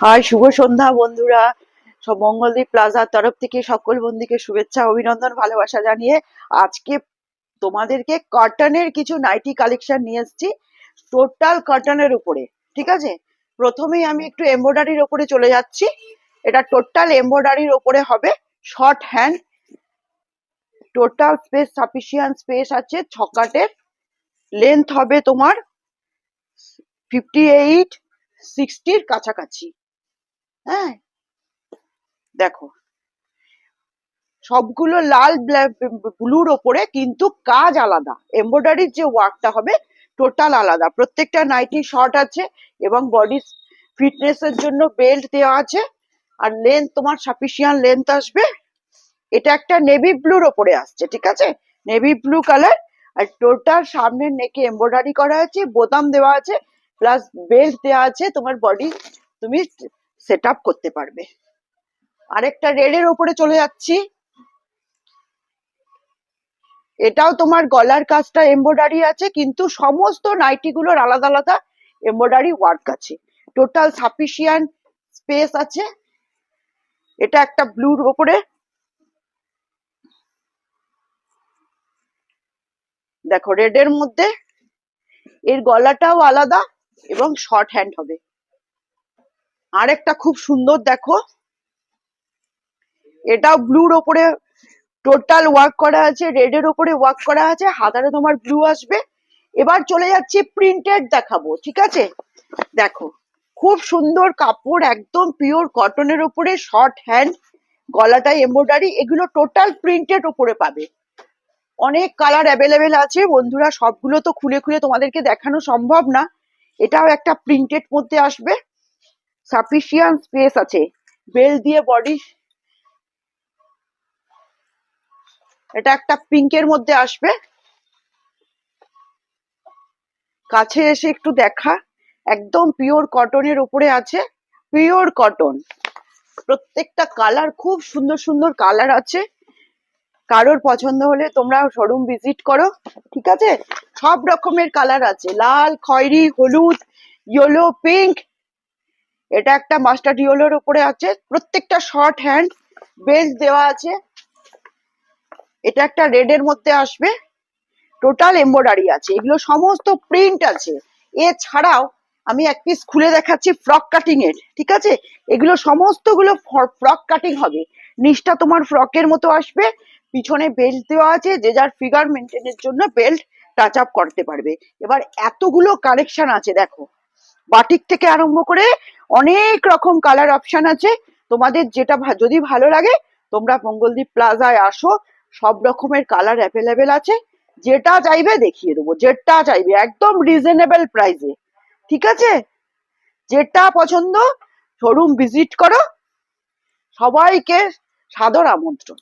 High, শুভ সন্ধ্যা বন্ধুরা। সব মঙ্গলদীপ প্লাজার তরফ থেকে সকল বন্ধুকে শুভেচ্ছা, অভিনন্দন, ভালোবাসা জানিয়ে আজকে তোমাদেরকে কটনের কিছু নাইটি কালেকশন নিয়ে এসেছি, টোটাল কটনের উপরে। ঠিক আছে, প্রথমেই আমি একটু এমব্রয়ডারির উপরে চলে যাচ্ছি। এটা টোটাল এমব্রয়ডারির উপরে হবে, short hand, total space sufficient space আছে, ছকাটের লেন্থ হবে তোমার 58-60 কাছাকাছি। হ্যাঁ, দেখো সবগুলো লাল ব্লুর ওপরে, কিন্তু কাজ আলাদা, এমব্রয়ডারির যে ওয়ার্কটা হবে টোটাল আলাদা। প্রত্যেকটা নাইটি শর্ট আছে এবং বডি ফিটনেস এর জন্য বেল্ট দেওয়া আছে, আর লেন্থ তোমার সাফিসিয়েন্ট লেন্থ আসবে। এটা একটা নেভি ব্লুর ওপরে আসছে, ঠিক আছে, নেভি ব্লু কালার। আর টোটাল সামনের নেকে এমব্রয়ডারি করা আছে, বোতাম দেওয়া আছে, প্লাস বেল্ট দেওয়া আছে, তোমার বডি তুমি সেট আপ করতে পারবে। আরেকটা রেডের ওপরে চলে যাচ্ছি। এটাও তোমার গলার কাজটা এমব্রয়ডারি আছে, কিন্তু সমস্ত নাইটি গুলোর আলাদা আলাদা এমব্রয়ডারি ওয়ার্ক আছে, টোটাল সাফিসিয়েন্ট স্পেস আছে। এটা একটা ব্লুর ওপরে, দেখো রেডের মধ্যে, এর গলাটাও আলাদা এবং শর্ট হ্যান্ড হবে। আর একটা খুব সুন্দর, দেখো এটাও ব্লুর ওপরে টোটাল ওয়ার্ক করা আছে, রেডের ওপরে ওয়ার্ক করা আছে, হাতারে তোমার ব্লু আসবে। এবার চলে যাচ্ছি প্রিন্টেড দেখাবো, ঠিক আছে। দেখো খুব সুন্দর কাপড়, একদম পিওর কটনের উপরে, শর্ট হ্যান্ড, গলাটাই এমব্রয়ডারি, এগুলো টোটাল প্রিন্টেড উপরে পাবে। অনেক কালার অ্যাভেলেবেল আছে বন্ধুরা, সবগুলো তো খুলে খুলে তোমাদেরকে দেখানো সম্ভব না। এটাও একটা প্রিন্টেড মধ্যে আসবে, সাফিসিয়েন্ট স্পেস আছে, বেল দিয়ে বডি। এটা একটা পিঙ্কের মধ্যে আসবে, কাছে এসে একটু দেখা, একদম পিওর কটনের উপরে আছে, পিওর কটন। প্রত্যেকটা কালার খুব সুন্দর সুন্দর কালার আছে, কারোর পছন্দ হলে তোমরা শোরুম ভিজিট করো, ঠিক আছে। সব রকমের কালার আছে, লাল, খয়েরি, হলুদ, ইয়েলো, পিঙ্ক। এটা একটা মাস্টার্ড ইয়েলোর উপরে আছে, প্রত্যেকটা শর্ট হ্যান্ড, বেল্ট দেওয়া আছে। এটা একটা রেডের মধ্যে আসবে, টোটাল এমব্রয়ডারি আছে, এগুলো সমস্ত প্রিন্ট আছে। এছাড়াও আমি এক পিস খুলে দেখাচ্ছি ফ্রক কাটিং এর, ঠিক আছে। এগুলো সমস্তগুলো ফ্রক কাটিং হবে, নিচটা তোমার ফ্রকের মতো আসবে, পিছনে বেল্ট দেওয়া আছে, যে যার ফিগার মেনটেনের জন্য বেল্ট টাচ আপ করতে পারবে। এবার এতগুলো কালেকশন আছে, দেখো বাটিক থেকে আরম্ভ করে অনেক রকম কালার অপশন আছে। তোমাদের যেটা যদি ভালো লাগে, তোমরা মঙ্গলদীপ প্লাজায় আসো, সব রকমের কালার অ্যাভেলেবেল আছে, যেটা চাইবে দেখিয়ে দেবো, যেটা চাইবে একদম রিজনেবল প্রাইসে, ঠিক আছে। যেটা পছন্দ শোরুম ভিজিট করো, সবাইকে সাদর আমন্ত্রণ।